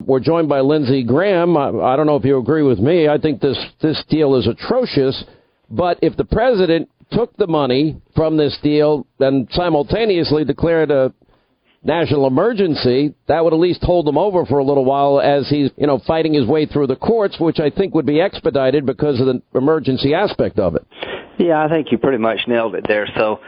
We're joined by Lindsey Graham. I don't know if you agree with me. I think this deal is atrocious. But if the president took the money from this deal and simultaneously declared a national emergency, that would at least hold him over for a little while as he's, fighting his way through the courts, which I think would be expedited because of the emergency aspect of it. Yeah, I think you pretty much nailed it there. So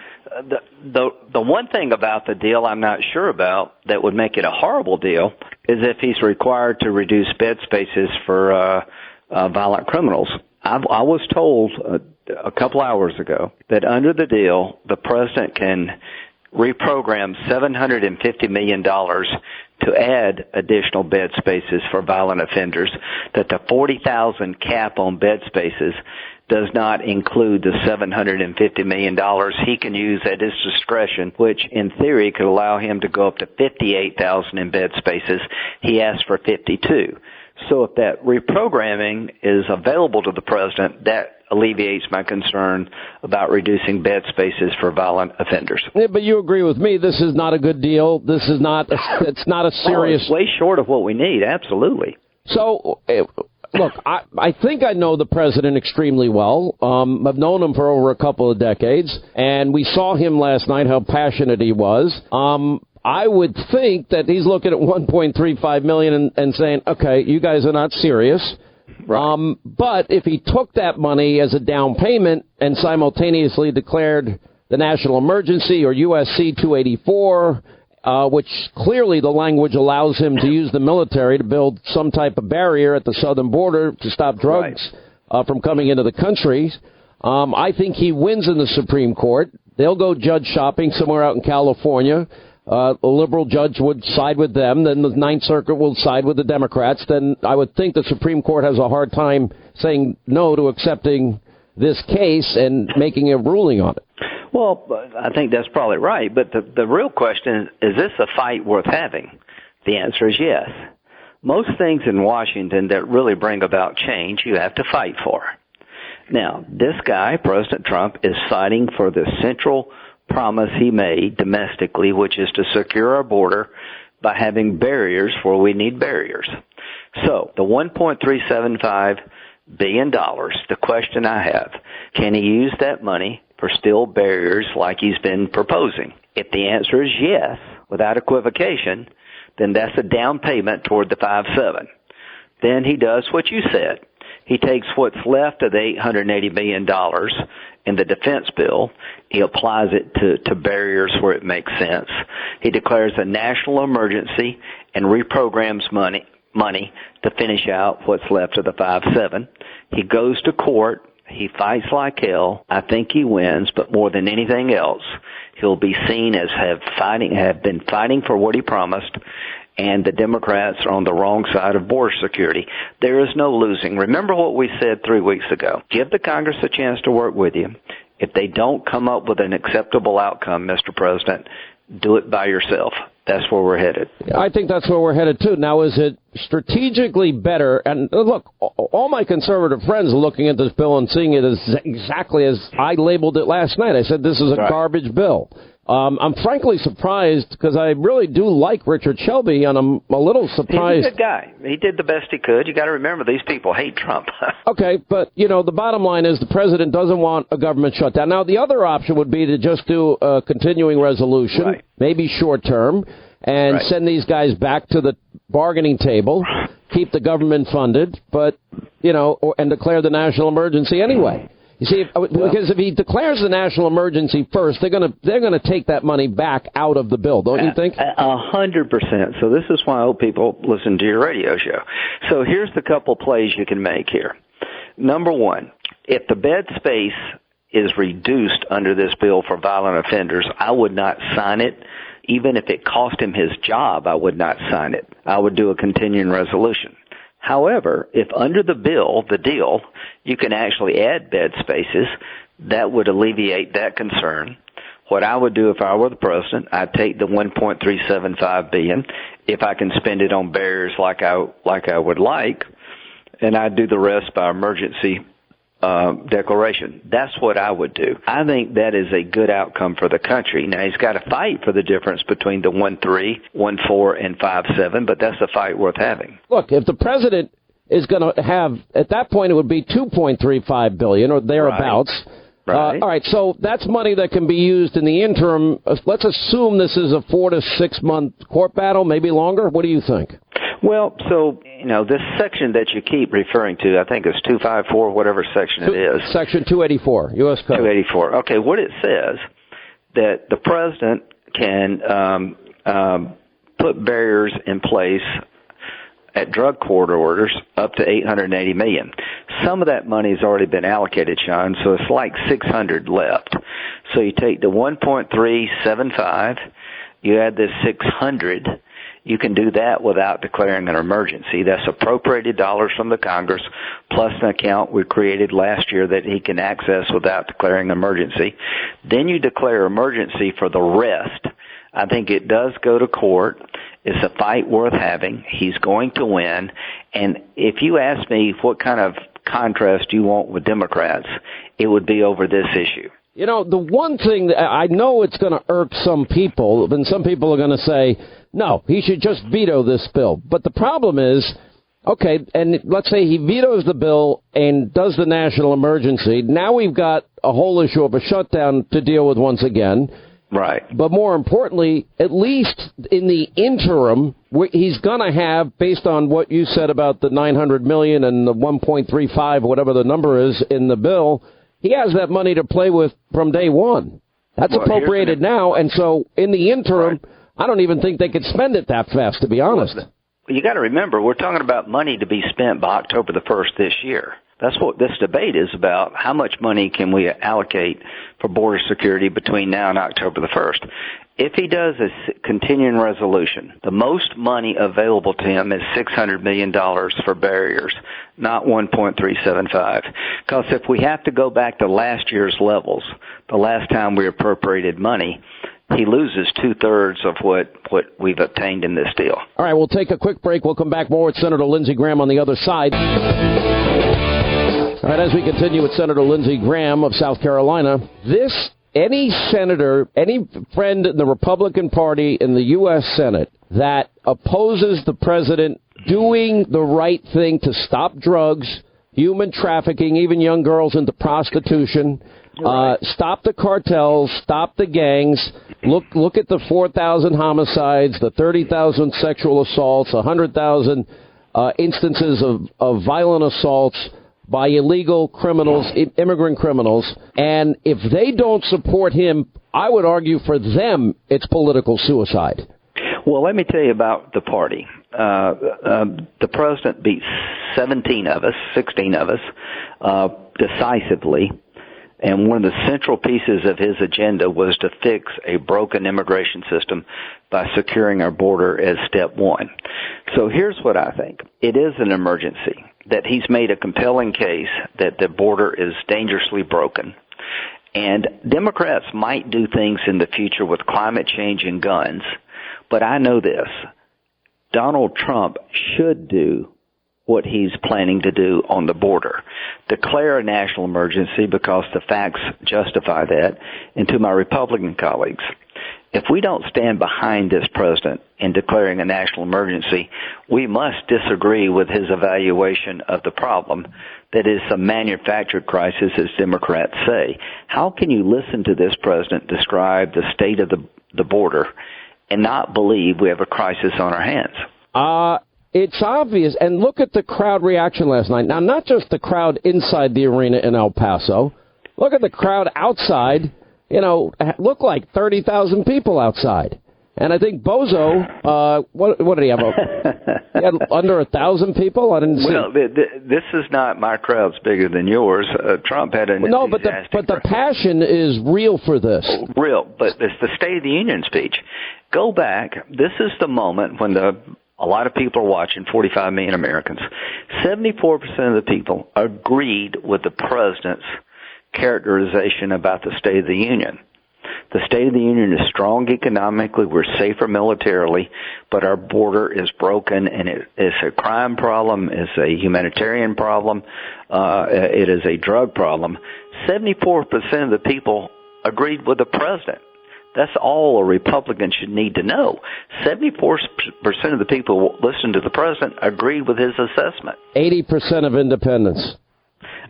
the one thing about the deal I'm not sure about that would make it a horrible deal is if he's required to reduce bed spaces for violent criminals. I was told a couple hours ago that under the deal, the president can reprogram $750 million to add additional bed spaces for violent offenders, that the 40,000 cap on bed spaces does not include the $750 million he can use at his discretion, which in theory could allow him to go up to 58,000 in bed spaces. He asked for 52. So if that reprogramming is available to the president, that alleviates my concern about reducing bed spaces for violent offenders. Yeah, but you agree with me, this is not a good deal. This is not, it's not a serious... It's way short of what we need, absolutely. So, look, I think I know the president extremely well. I've known him for over a couple of decades, and we saw him last night, how passionate he was. I would think that he's looking at $1.35 million and saying, okay, you guys are not serious. Right. But if he took that money as a down payment and simultaneously declared the national emergency or USC 284, which clearly the language allows him to use the military to build some type of barrier at the southern border to stop drugs from coming into the country, I think he wins in the Supreme Court. They'll go judge shopping somewhere out in California. A liberal judge would side with them, then the Ninth Circuit will side with the Democrats. Then I would think the Supreme Court has a hard time saying no to accepting this case and making a ruling on it. Well, I think that's probably right. But the real question is this a fight worth having? The answer is yes. Most things in Washington that really bring about change, you have to fight for. Now, this guy, President Trump, is fighting for the central promise he made domestically, which is to secure our border by having barriers where we need barriers. So the $1.375 billion, the question I have, can he use that money for still barriers like he's been proposing? If the answer is yes, without equivocation, then that's a down payment toward the 5.7. Then he does what you said. He takes what's left of the $880 million in the defense bill. He applies it to barriers where it makes sense. He declares a national emergency and reprograms money to finish out what's left of the 5.7. He goes to court. He fights like hell. I think he wins, but more than anything else, he'll be seen as have been fighting for what he promised, and the Democrats are on the wrong side of border security. There is no losing. Remember what we said 3 weeks ago. Give the Congress a chance to work with you. If they don't come up with an acceptable outcome, Mr. President, do it by yourself. That's where we're headed. I think that's where we're headed, too. Now, is it strategically better? And look, all my conservative friends are looking at this bill and seeing it as exactly as I labeled it last night. I said this is a garbage bill. I'm frankly surprised because I really do like Richard Shelby, and I'm a little surprised. He's a good guy. He did the best he could. You got to remember, these people hate Trump. Okay, but, the bottom line is the president doesn't want a government shutdown. Now, the other option would be to just do a continuing resolution, maybe short term, and send these guys back to the bargaining table, keep the government funded, but, and declare the national emergency anyway. You see, because if he declares the national emergency first, they're gonna take that money back out of the bill, don't you think? 100%. So this is why I hope people listen to your radio show. So here's the couple plays you can make here. Number one, if the bed space is reduced under this bill for violent offenders, I would not sign it. Even if it cost him his job, I would not sign it. I would do a continuing resolution. However, if under the bill, the deal, you can actually add bed spaces, that would alleviate that concern. What I would do if I were the president, I'd take the $1.375 billion, if I can spend it on barriers like I would like, and I'd do the rest by emergency declaration. That's what I would do. I think that is a good outcome for the country. Now, he's got to fight for the difference between the 1.3, 1.4, and 5.7, but that's a fight worth having. Look, if the president is going to have, at that point, it would be $2.35 billion or thereabouts. Right. All right, so that's money that can be used in the interim. Let's assume this is a 4 to 6 month court battle, maybe longer. What do you think? Well, so, this section that you keep referring to, I think it's 254, whatever section it is. Section 284, U.S. Code. 284. Okay, what it says, that the president can put barriers in place at drug court orders up to $880 million. Some of that money has already been allocated, Sean, so it's like $600 left. So you take the 1.375, you add this $600. You can do that without declaring an emergency. That's appropriated dollars from the Congress, plus an account we created last year that he can access without declaring an emergency. Then you declare emergency for the rest. I think it does go to court. It's a fight worth having. He's going to win. And if you ask me what kind of contrast you want with Democrats, it would be over this issue. The one thing that I know it's going to irk some people, and some people are going to say, no, he should just veto this bill. But the problem is, okay, and let's say he vetoes the bill and does the national emergency. Now we've got a whole issue of a shutdown to deal with once again. Right. But more importantly, at least in the interim, he's going to have, based on what you said about the $900 million and the 1.35, whatever the number is in the bill, he has that money to play with from day one. That's appropriated now, and so in the interim, right. I don't even think they could spend it that fast, to be honest. Well, you got to remember, we're talking about money to be spent by October the 1st this year. That's what this debate is about. How much money can we allocate for border security between now and October the 1st? If he does a continuing resolution, the most money available to him is $600 million for barriers, not 1.375. Because if we have to go back to last year's levels, the last time we appropriated money, he loses 2/3 of what we've obtained in this deal. All right, we'll take a quick break. We'll come back more with Senator Lindsey Graham on the other side. All right, as we continue with Senator Lindsey Graham of South Carolina, any senator, any friend in the Republican Party in the U.S. Senate that opposes the president doing the right thing to stop drugs, human trafficking, even young girls into prostitution, stop the cartels, stop the gangs, look at the 4,000 homicides, the 30,000 sexual assaults, 100,000 instances of violent assaults by illegal criminals, immigrant criminals, and if they don't support him, I would argue for them it's political suicide. Well, let me tell you about the party. The president beat 16 of us, decisively, and one of the central pieces of his agenda was to fix a broken immigration system by securing our border as step one. So here's what I think. It is an emergency, that he's made a compelling case that the border is dangerously broken. And Democrats might do things in the future with climate change and guns, but I know this. Donald Trump should do what he's planning to do on the border. Declare a national emergency because the facts justify that. And to my Republican colleagues, if we don't stand behind this president in declaring a national emergency, we must disagree with his evaluation of the problem that is a manufactured crisis, as Democrats say. How can you listen to this president describe the state of the border and not believe we have a crisis on our hands? It's obvious, and look at the crowd reaction last night. Now, not just the crowd inside the arena in El Paso. Look at the crowd outside. Look like 30,000 people outside. And I think Bozo, what did he have? He had under 1,000 people? I didn't see. Well, this is not my crowd's bigger than yours. Trump had an no, but the passion is real for this. Real, but it's the State of the Union speech. Go back. This is the moment when a lot of people are watching, 45 million Americans. 74% of the people agreed with the president's characterization about the State of the Union. The State of the Union is strong economically, we're safer militarily, but our border is broken, and it's a crime problem, it's a humanitarian problem, it is a drug problem. 74% of the people agreed with the president. That's all a Republican should need to know. 74% of the people who listened to the president agreed with his assessment. 80% of independents.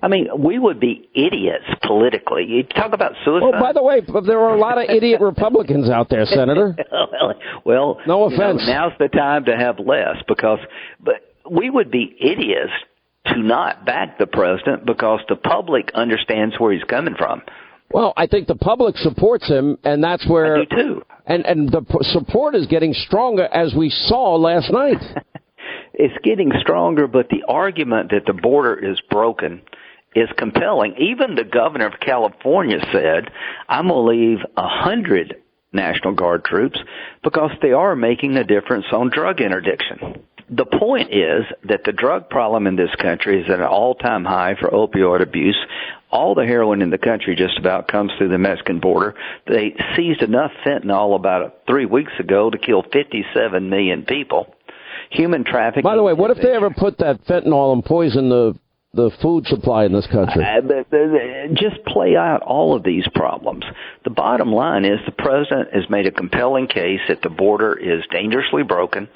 I mean, we would be idiots politically. You talk about suicide. Oh, by the way, there are a lot of idiot Republicans out there, Senator. Well, no offense. Now's the time to have less, but we would be idiots to not back the president because the public understands where he's coming from. Well, I think the public supports him, and that's where... I do too. And the support is getting stronger, as we saw last night. It's getting stronger, but the argument that the border is broken is compelling. Even the governor of California said, I'm going to leave 100 National Guard troops because they are making a difference on drug interdiction. The point is that the drug problem in this country is at an all-time high for opioid abuse. All the heroin in the country just about comes through the Mexican border. They seized enough fentanyl about 3 weeks ago to kill 57 million people. Human trafficking. By the way, what if they ever put that fentanyl and poison the food supply in this country? Just play out all of these problems. The bottom line is the president has made a compelling case that the border is dangerously broken,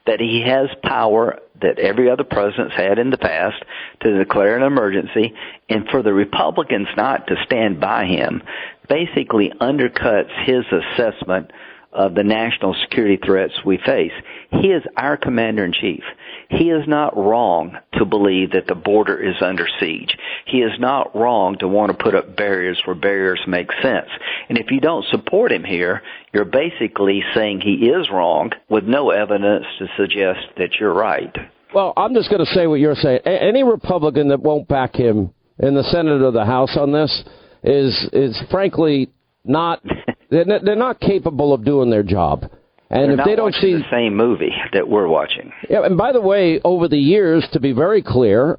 that he has power that every other president's had in the past to declare an emergency, and for the Republicans not to stand by him basically undercuts his assessment of the national security threats we face. He is our commander-in-chief. He is not wrong to believe that the border is under siege. He is not wrong to want to put up barriers where barriers make sense. And if you don't support him here, you're basically saying he is wrong with no evidence to suggest that you're right. Well, I'm just going to say what you're saying. Any Republican that won't back him in the Senate or the House on this is frankly not... They're not capable of doing their job. And if they don't see the same movie that we're watching. Yeah, and by the way, over the years, to be very clear,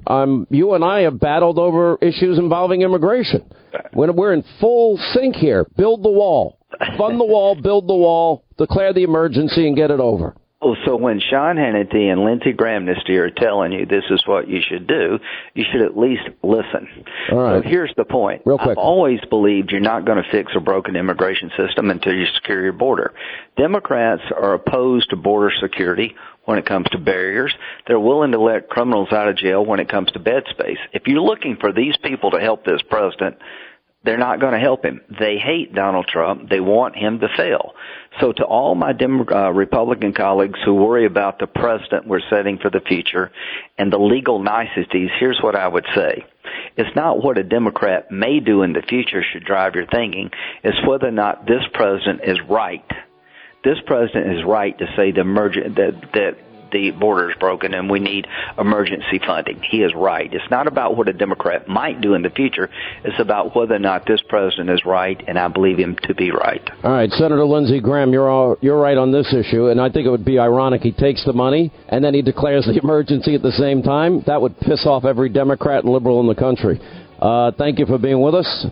you and I have battled over issues involving immigration. We're in full sync here. Build the wall. Fund the wall, build the wall, declare the emergency, and get it over. Oh, so when Sean Hannity and Lindsey Graham are telling you this is what you should do, you should at least listen. All right. So here's the point. Real quick. I've always believed you're not going to fix a broken immigration system until you secure your border. Democrats are opposed to border security when it comes to barriers. They're willing to let criminals out of jail when it comes to bed space. If you're looking for these people to help this president, they're not going to help him. They hate Donald Trump. They want him to fail. So to all my Republican colleagues who worry about the precedent we're setting for the future and the legal niceties, here's what I would say. It's not what a Democrat may do in the future should drive your thinking. It's whether or not this president is right. This president is right to say that the border is broken and we need emergency funding. He is right. It's not about what a Democrat might do in the future. It's about whether or not this president is right, and I believe him to be right. All right, Senator Lindsey Graham, you're right on this issue, and I think it would be ironic he takes the money and then he declares the emergency at the same time. That would piss off every Democrat and liberal in the country. Thank you for being with us.